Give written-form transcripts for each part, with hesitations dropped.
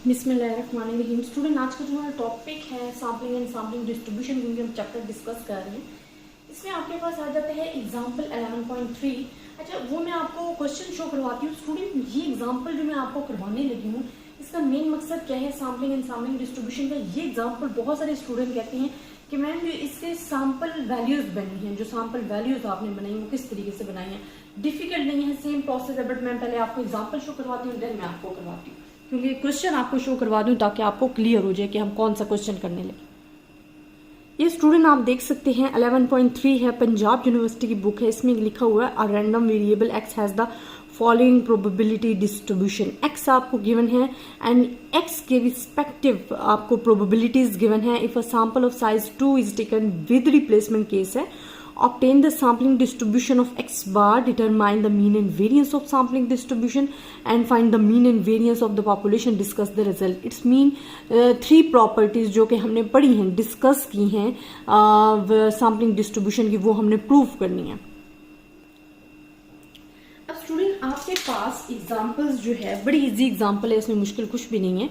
बिस्मिल्लाहिर्रहमानिर्रहीम। स्टूडेंट, आज का जो हमारा टॉपिक है सैम्पलिंग एंड सैम्पलिंग डिस्ट्रीब्यूशन, क्योंकि हम चैप्टर डिस्कस कर रहे हैं। इसमें आपके पास आ जाता है एग्जाम्पल 11.3। अच्छा, वो मैं आपको क्वेश्चन शो करवाती हूँ। स्टूडेंट, ये एग्जाम्पल जो मैं आपको करवाने लगी हूँ, इसका मेन मकसद क्या है सैम्पलिंग एंड सैम्पलिंग डिस्ट्रीब्यूशन का। ये एग्जाम्पल बहुत सारे स्टूडेंट कहते हैं कि मैम जो इसके सैम्पल वैल्यूज बनी हैं, जो सैम्पल वैल्यूज आपने बनाई वो किस तरीके से बनाई है। डिफिकल्ट नहीं है, सेम प्रोसेस है, बट मैं पहले आपको एग्जाम्पल शो करवाती हूँ, देन मैं आपको करवाती हूँ, क्योंकि क्वेश्चन आपको शो करवा दूं ताकि आपको क्लियर हो जाए कि हम कौन सा क्वेश्चन करने लगे। ये स्टूडेंट आप देख सकते हैं 11.3 है, पंजाब यूनिवर्सिटी की बुक है। इसमें लिखा हुआ है a random variable x has the following probability distribution. X आपको गिवन है एंड एक्स के रिस्पेक्टिव आपको प्रोबेबिलिटीज गिवन है। If a sample of size 2 is taken with replacement case है। Obtain the sampling distribution of x bar, determine the mean and variance of sampling distribution and find the mean and variance of the population, discuss the result. It's mean three properties जो कि हमने पढ़ी हैं, discuss की हैं sampling distribution की, वो हमने प्रूव करनी है। अब स्टूडेंट, आपके पास एग्जांपल्स जो है बड़ी इजी एग्जांपल है, इसमें मुश्किल कुछ भी नहीं है।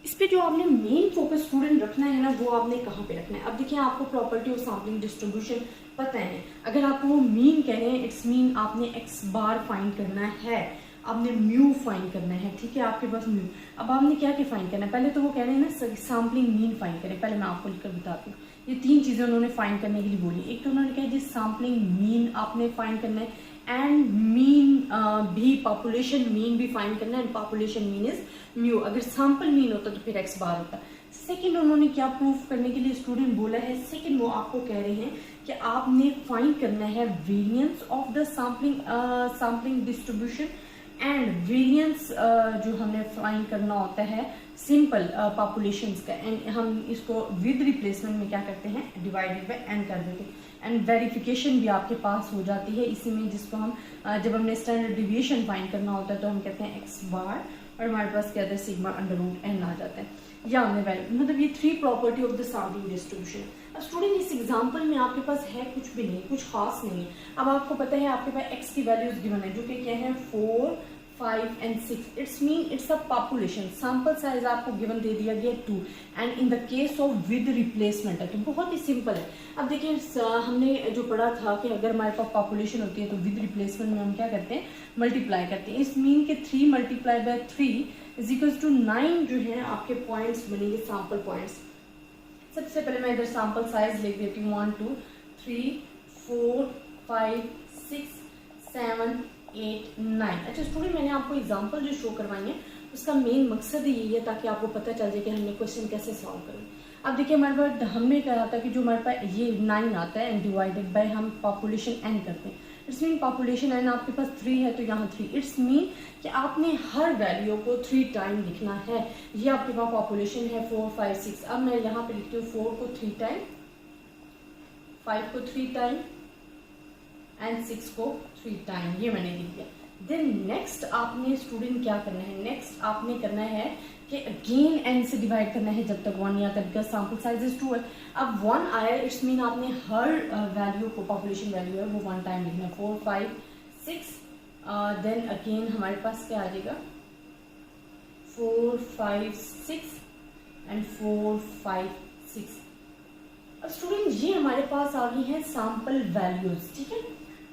इस पे जो आपने मेन फोकस स्टूडेंट रखना है ना, वो आपने कहाँ पे रखना है। अब देखिए, आपको प्रॉपर्टी ऑफ सैम्पलिंग डिस्ट्रीब्यूशन पता है। अगर आपको वो मीन कह रहे हैं, इट्स मीन आपने एक्स बार फाइंड करना है, आपने म्यू फाइंड करना है, ठीक है, आपके पास म्यू। अब आपने क्या क्या फाइंड करना है, पहले तो वो कह रहे हैं ना सैम्पलिंग मीन फाइंड करें। पहले मैं आपको लिखकर बताती हूँ, ये तीन चीजें उन्होंने फाइंड करने के लिए बोली। एक तो उन्होंने कहा जी सैम्पलिंग मीन आपने फाइंड करना है, एंड मीन भी पॉपुलेशन मीन भी फाइंड करना है, and population mean is mu. अगर सैंपल मीन होता तो फिर एक्स बार होता। सेकंड उन्होंने क्या प्रूफ करने के लिए स्टूडेंट बोला है, सेकंड वो आपको कह रहे हैं कि आपने फाइंड करना है variance of the sampling distribution and variance जो हमें फाइंड करना होता है सिंपल पॉपुलेशंस का, एंड हम इसको विद रिप्लेसमेंट में क्या करते हैं, डिवाइडेड बाय एन कर देते हैं। एंड वेरिफिकेशन भी आपके पास हो जाती है इसी में, जिसको हम जब हमने स्टैंडर्ड डिविएशन फाइंड करना होता है तो हम कहते हैं एक्स बार, और हमारे पास क्या आता है सिग्मा अंडर रूट एन आ जाता है, या हमने वैल्यू, मतलब ये three property of the sampling distribution. अब स्टूडेंट, इस एग्जांपल में आपके पास है कुछ भी नहीं, कुछ खास नहीं है। अब आपको पता है आपके पास एक्स की वैल्यूज गिवन है, जो कि क्या है 4, 5 and 6। It's mean it's a population. Sample size आपको गिवन दे दिया गया 2, and in the case of with replacement है, तो बहुत ही सिंपल है। अब देखिए, हमने जो पढ़ा था कि अगर हमारे पास पॉपुलेशन होती है तो विद रिप्लेसमेंट में हम क्या करते हैं, मल्टीप्लाई करते हैं। इस मीन के 3 multiply by 3 is equal to 9 जो है आपके पॉइंट्स बनेंगे, सैंपल पॉइंट्स। सबसे पहले मैं इधर सैंपल साइज लिख देती हूँ 1, 2, 3, 4, 5, 6, 7, 8, 9। अच्छा स्टूडेंट, मैंने आपको एग्जांपल जो शो करवाई है उसका मेन मकसद ही यही है ताकि आपको पता चल जाए कि हमने क्वेश्चन कैसे सॉल्व करें। अब देखिए, हमारे पास हमने कहा था कि जो हमारे पास ये 9 आता है एंड डिवाइडेड बाय हम पॉपुलेशन एन करते हैं। इट्स मीन पॉपुलेशन एन आपके पास 3 है तो यहाँ 3। इट्स मीन कि आपने हर वैल्यू को 3 टाइम लिखना है। ये आपके पास पॉपुलेशन है 4, 5, 6। अब मैं यहाँ पे लिखती हूँ 4 को 3 टाइम, 5 को 3 टाइम एंड 6 को 3 टाइम, ये मैंने लिख दिया। देन नेक्स्ट आपने स्टूडेंट क्या करना है, नेक्स्ट आपने करना है कि अगेन एन से डिवाइड करना है जब तक 1 या तक, बिकॉज सैंपल साइज इज 2 है। अब 1 आया, इट्स मीन आपने हर वैल्यू को, पॉपुलेशन वैल्यू है वो 1 टाइम लिखना है। 4, 5, 6, देन अगेन हमारे पास क्या आ जाएगा 4, 5, 6 एंड 4, 5, 6। अब स्टूडेंट, ये हमारे पास आ गई है सैंपल वैल्यूज, ठीक है।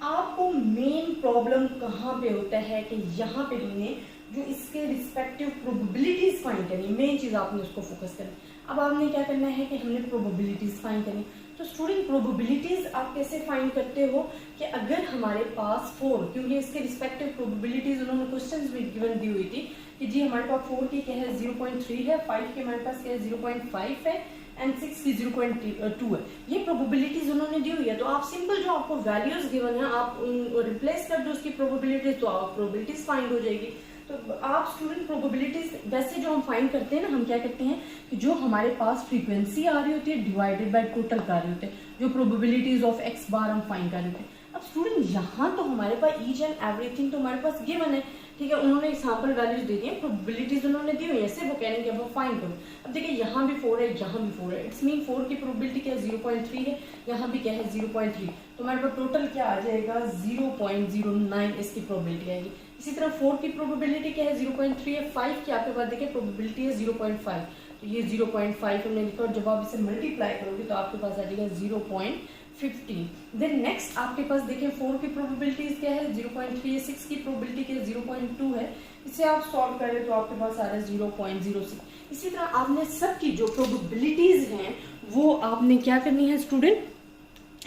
आपको मेन प्रॉब्लम कहाँ पे होता है कि यहाँ पे हमने जो इसके रिस्पेक्टिव प्रोबेबिलिटीज फाइंड करनी, मेन चीज आपने उसको फोकस करनी। अब आपने क्या करना है कि हमने प्रोबेबिलिटीज फाइंड करनी। तो स्टूडेंट, प्रोबेबिलिटीज आप कैसे फाइंड करते हो कि अगर हमारे पास 4, क्योंकि इसके रिस्पेक्टिव प्रोबेबिलिटीज उन्होंने क्वेश्चंस में गिवन दी हुई थी कि जी हमारे पास 4 की क्या है 0.3 है, 5 के हमारे पास क्या है 0.5 है, एंड 6 की 0.2 है। ये प्रोबेबिलिटीज उन्होंने दी हुई है। तो आप सिंपल जो आपको वैल्यूज गिवन है आप रिप्लेस कर दो उसकी प्रोबेबिलिटीज, तो आप प्रोबेबिलिटीज फाइंड हो जाएगी। तो आप स्टूडेंट प्रोबेबिलिटीज वैसे जो हम फाइंड करते हैं ना, हम क्या करते हैं कि जो हमारे पास फ्रीक्वेंसी आ रही होती है डिवाइडेड बाय टोटल कर रहे होते हैं, जो प्रोबेबिलिटीज ऑफ एक्स बार हम फाइंड कर रहे होते हैं। अब स्टूडेंट, यहाँ तो हमारे पास ईच एंड एवरीथिंग तो हमारे पास गिवन है, ठीक है, उन्होंने एग्जाम्पल वैल्यूज दे दी है, प्रोबेबिलिटीज उन्होंने दी हुई है, सिर्फ वो कह रहे हैं कि अब वो फाइंड करो। अब देखिए यहाँ भी 4 है, यहाँ भी 4 है, इट्स मीन 4 की प्रोबेबिलिटी क्या है 0.3 है, यहाँ भी क्या है 0.3, तो हमारे पास टोटल क्या आ जाएगा 0.09 इसकी प्रोबेबिलिटी आएगी। इसी तरह 4 की प्रोबेबिलिटी क्या है 0.3 है, 5 की आपके पास देखिए प्रोबेबिलिटी है 0.5, तो ये 0.5 हमने लिखा, और जब आप इसे मल्टीप्लाई करोगे तो आपके पास आ जाएगा 0.15। देन नेक्स्ट आपके पास देखिए 4 की प्रोबेबिलिटीज क्या है 0.3 है, 6 की प्रोबेबिलिटी क्या है 0.2 है, इसे आप सॉल्व करें तो आपके पास आ रहा है 0.06। इसी तरह आपने सबकी जो प्रोबेबिलिटीज हैं वो आपने क्या करनी है स्टूडेंट,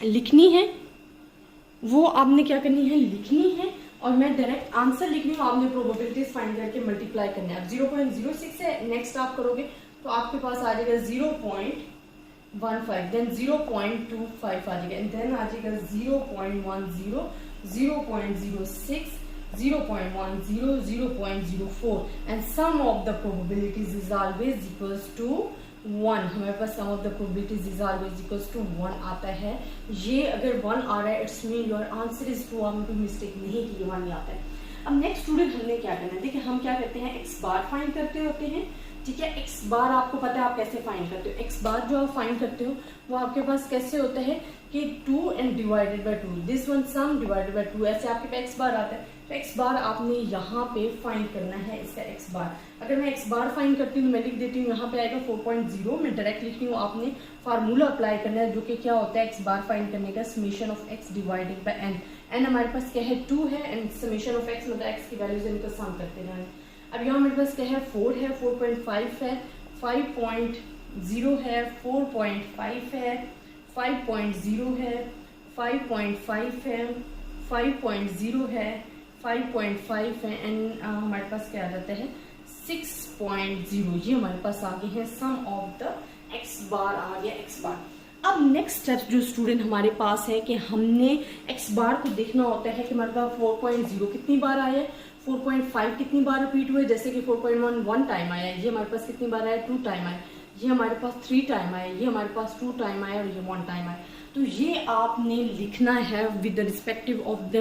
लिखनी है, वो आपने क्या करनी है लिखनी है, और मैं डायरेक्ट आंसर लिख रही हूँ, आपने प्रोबेबिलिटीज फाइंड करके मल्टीप्लाई करना है। अब 0.06 है, नेक्स्ट आप करोगे तो आपके पास आ जाएगा 0.15, देन 0.25 आ जाएगा, देन आ जाएगा 0.10, 0.06, 0.10, 0.04, and sum of the probabilities is always equals to 1। हमारे पास sum of the probabilities is always equals to 1 आता है। ये अगर 1 आ रहा है it's mean your answer is true, आपने कोई मिस्टेक नहीं की, 1 ही आता है। अब नेक्स्ट स्टूडेंट हमने क्या करना है, देखिए हम क्या करते हैं x बार फाइंड करते होते हैं, ठीक है। x बार आपको पता है आप कैसे फाइंड करते हो, x बार जो आप फाइंड करते हो वो आपके पास कैसे होता है कि 2 and divided by 2, this one some divided by 2, ऐसे आपके पास x बार आता है। तो x बार आपने यहाँ पे फाइंड करना है, इसका x बार। अगर मैं x बार फाइंड करती हूँ तो मैं लिख देती हूँ, यहाँ पे आएगा 4.0, मैं डायरेक्ट लिख रही हूँ, आपने फार्मूला अप्लाई करना है जो कि क्या होता है x बार फाइंड करने का, summation of x divided by n। n हमारे पास क्या है 2 है, एंड समेशन ऑफ x मतलब x की वैल्यूज इनको सम करते जाए। अब यहाँ मेरे पास क्या है 4 है, 4.5 है, 5.0 है, 4.5 है, 5.0 है, 5.5 है, 5.0 है, 5.5 है, एंड हमारे पास क्या आ जाता है 6.0। ये हमारे पास आगे है सम ऑफ द x बार आ गया, x बार। अब नेक्स्ट स्टेप जो स्टूडेंट हमारे पास है कि हमने x बार को देखना होता है कि हमारे पास 4.0 कितनी बार आया है, 4.5 कितनी बार रिपीट हुए, जैसे कि 4.1 1 टाइम आया है, ये हमारे पास कितनी बार आया 2 टाइम आया, ये हमारे पास 3 टाइम आया, ये हमारे पास 2 टाइम आया, और ये 1 टाइम आया। तो ये आपने लिखना है with the respective of the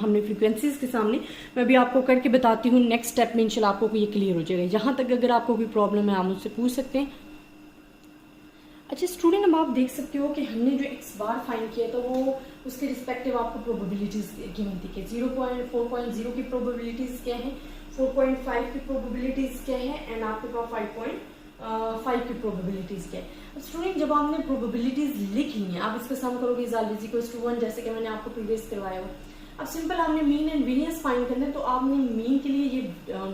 हमने फ्रीक्वेंसीज के सामने। मैं भी आपको करके बताती हूँ, नेक्स्ट स्टेप में इंशाल्लाह आपको ये क्लियर हो जाएगा। यहाँ तक अगर आपको कोई प्रॉब्लम है आप मुझसे पूछ सकते हैं। अच्छा स्टूडेंट, अब आप देख सकते हो कि हमने जो x बार फाइंड किया तो वो उसके रिस्पेक्टिव आपको प्रोबेबिलिटीज गिवन थी कि 4.0 की प्रोबेबिलिटीज क्या है, 4.5 की प्रोबेबिलिटीज क्या है, एंड आपके पास 5.5 की प्रोबेबिलिटीज क्या है। स्टूडेंट जब आपने प्रोबेबिलिटीज लिख ली हैं, आप इसका सम करोगे इज ऑलवेज इक्वल्स टू 1, जैसे कि मैंने आपको प्रीवियस करवाया हुआ। अब सिंपल आपने मीन एंड वेरियंस फाइंड करना है, तो आपने मीन के लिए ये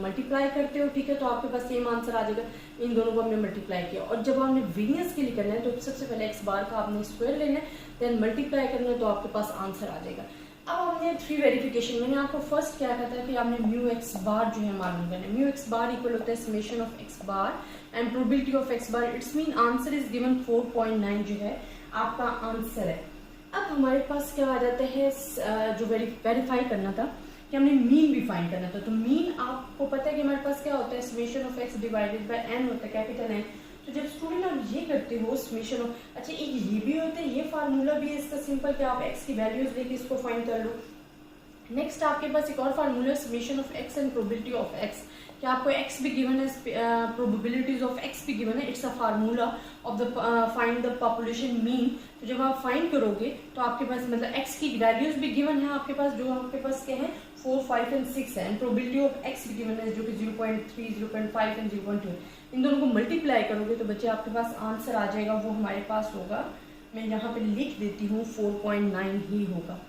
मल्टीप्लाई करते हो, ठीक है, तो आपके पास सेम आंसर आ जाएगा, इन दोनों को हमने मल्टीप्लाई किया। और जब आपने वेरियंस के लिए करना है तो सबसे पहले x बार का आपने स्क्वायर लेना है, देन मल्टीप्लाई करना है, तो आपके पास आंसर आ जाएगा। अब हमने 3 वेरिफिकेशन, मैंने आपको फर्स्ट क्या कहता है कि आपने म्यू x बार जो है मालूम करना है। म्यू x बार इक्वल होता है summation of x bar and probability of x bar, it's mean answer is given 4.9 जो है आपका आंसर है। अब हमारे पास क्या आ जाता है जो वेरीफाई करना था कि हमने मीन भी फाइंड करना था। तो मीन आपको पता है कि हमारे पास क्या होता है summation of x divided by n होता है, कैपिटल N। तो जब स्टूडेंट आप ये करते हो समेशन ऑफ, अच्छा एक ये भी होता है, ये फार्मूला भी है इसका सिंपल कि आप x की वैल्यूज लेके इसको फाइंड कर लो। नेक्स्ट आपके पास एक और formula summation of x and probability of x, कि आपको x भी गिवन है, प्रोबेबिलिटीज ऑफ x भी गिवन है, it's a formula of the find the population mean. तो जब आप फाइंड करोगे तो आपके पास मतलब x की वैल्यूज भी गिवन है आपके पास, जो आपके पास क्या है 4, 5 एंड 6 है, एंड प्रोबेबिलिटी ऑफ x भी गिवन है जो कि 0.3, 0.5 एंड 0.2। इन दोनों को मल्टीप्लाई करोगे तो बच्चे आपके पास आंसर आ जाएगा, वो हमारे पास होगा, मैं यहाँ पे लिख देती हूँ 4.9 ही होगा।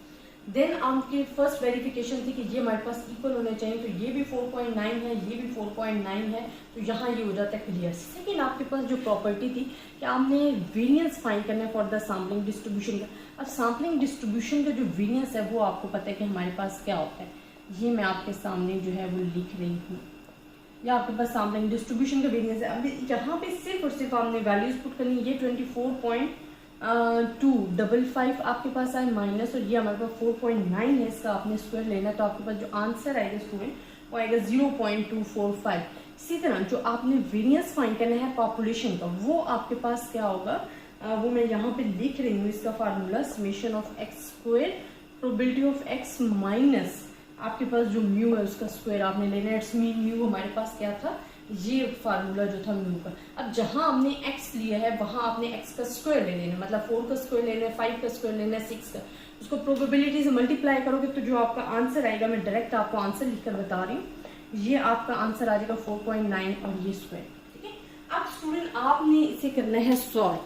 देन आपकी फर्स्ट वेरिफिकेशन थी कि ये हमारे पास इक्वल होने चाहिए, तो ये भी 4.9 है, ये भी 4.9 है, तो यहाँ ये हो जाता है क्लियर। सेकेंड आपके पास जो प्रॉपर्टी थी कि आपने वेरिएंस फाइंड करना है फॉर द सैम्पलिंग डिस्ट्रीब्यूशन का। अब सैम्पलिंग डिस्ट्रीब्यूशन का जो वेरिएंस है वो आपको पता है कि हमारे पास क्या होता है, ये मैं आपके सामने जो है वो लिख रही हूँ, या आपके पास सैम्पलिंग डिस्ट्रीब्यूशन का वेरिएंस है। अभी यहाँ पे सिर्फ और सिर्फ आपने वैल्यूज पुट करनी है, ये 24.255 आपके पास आए माइनस, और ये हमारे पास 4.9 है, इसका आपने स्क्वायर लेना, तो आपके पास जो आंसर आएगा स्टूडेंट वो आएगा 0.245। इसी तरह जो आपने वेरिएंस फाइंड करना है पॉपुलेशन का, वो आपके पास क्या होगा, वो मैं यहाँ पे लिख रही हूँ, इसका formula summation of x square probability of x minus आपके पास जो म्यू है उसका स्क्वायर आपने लेना है। इट्स मीन म्यू हमारे पास क्या था, ये फार्मूला जो था म्यू का। अब जहां हमने x लिया है वहां आपने x का स्क्वायर ले लेना, मतलब 4 का स्क्वायर लेना है, 5 का स्क्वायर लेना है, 6 का। उसको प्रोबेबिलिटी से मल्टीप्लाई करोगे तो जो आपका आंसर आएगा, मैं डायरेक्ट आपको आंसर लिखकर बता रही हूँ, ये आपका आंसर आ जाएगा 4.9 और ये स्क्वायर। ठीक है, अब स्टूडेंट आपने इसे करना है सॉल्व।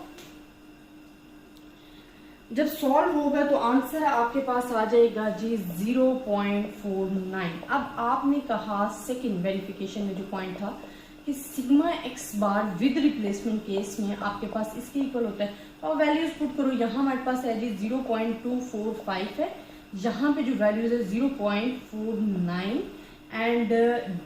जब सॉल्व होगा तो आंसर आपके पास आ जाएगा जी 0.49। अब आपने कहा सेकंड वेरिफिकेशन में जो पॉइंट था कि sigma x bar with replacement case में आपके पास इसके इक्वल होता है, तो आप वैल्यूज पुट करो। यहाँ हमारे पास है जी 0.245 है, यहाँ पे जो वैल्यूज है 0.49 एंड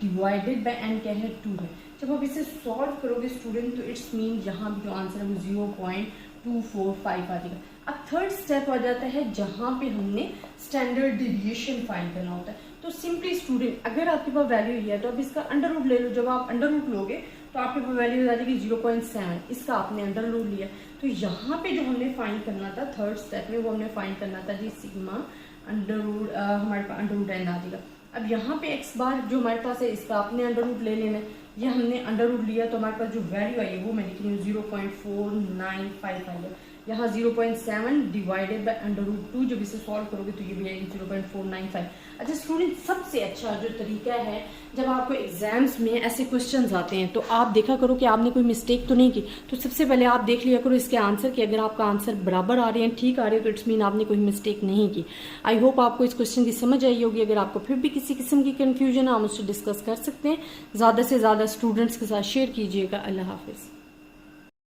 डिवाइडेड बाय एन क्या है 2 है। जब आप इसे सॉल्व करोगे स्टूडेंट तो इट्स मीन यहाँ पे जो आंसर है वो 0.245 आ जाएगा। अब थर्ड स्टेप आ जाता है जहां पे हमने स्टैंडर्ड डेविएशन फाइंड करना होता है। तो सिंपली स्टूडेंट अगर आपके पास वैल्यू ये है तो आप इसका अंडर रूट ले लो। जब आप अंडर रूट लोगे तो आपके पास वैल्यू आ जाएगी 0.7, इसका आपने अंडर रूट लिया। तो यहाँ पे जो हमने फाइंड करना था थर्ड स्टेप में, वो हमने फाइंड करना था जी सिग्मा अंडर रूट, हमारे पास अंडर रूट एन आ जाएगा। अब यहाँ पे एक्स बार जो हमारे पास है इसका आपने अंडर रूट ले लेना है, ये हमने अंडर रूट लिया तो हमारे पास जो वैल्यू आई है वो मैं लिख रही हूँ 0.495 आई है। यहाँ 0.7 डिवाइडेड बाय अंडर रूट 2, जब इसे सॉल्व करोगे तो ये भी आएगी 0.495। अच्छा स्टूडेंट, सबसे अच्छा जो तरीका है जब आपको एग्जाम्स में ऐसे क्वेश्चंस आते हैं तो आप देखा करो कि आपने कोई मिस्टेक तो नहीं की। तो सबसे पहले आप देख लिया करो इसके आंसर कि अगर आपका आंसर बराबर आ रहे हैं, ठीक आ रहे हैं, तो इट्स मीन आपने कोई मिस्टेक नहीं की। आई होप आपको इस क्वेश्चन की समझ आई होगी। अगर आपको फिर भी किसी किस्म की कंफ्यूजन है आप मुझसे डिस्कस कर सकते हैं। ज़्यादा से ज़्यादा स्टूडेंट्स के साथ शेयर कीजिएगा। अल्लाह हाफिज़।